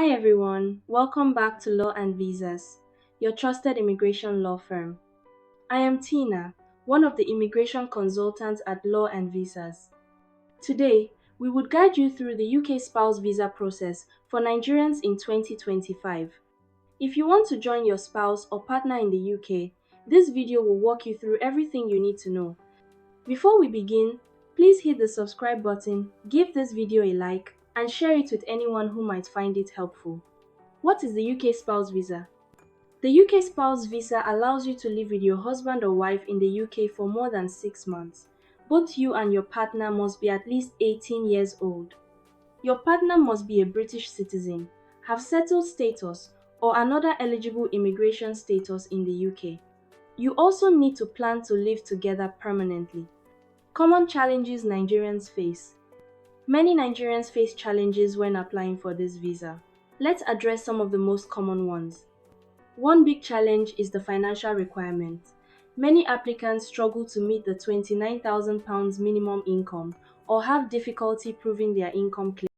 Hi everyone, welcome back to Law and Visas, your trusted immigration law firm. I am Tina, one of the immigration consultants at Law and Visas. Today, we would guide you through the UK spouse visa process for Nigerians in 2025. If you want to join your spouse or partner in the UK, this video will walk you through everything you need to know. Before we begin, please hit the subscribe button, give this video a like, and share it with anyone who might find it helpful. What is the UK spouse visa? The UK spouse visa allows you to live with your husband or wife in the UK for more than 6 months. Both you and your partner must be at least 18 years old. Your partner must be a British citizen, have settled status, or another eligible immigration status in the UK. You also need to plan to live together permanently. Common challenges Nigerians face. Many Nigerians face challenges when applying for this visa. Let's address some of the most common ones. One big challenge is the financial requirement. Many applicants struggle to meet the £29,000 minimum income or have difficulty proving their income claim.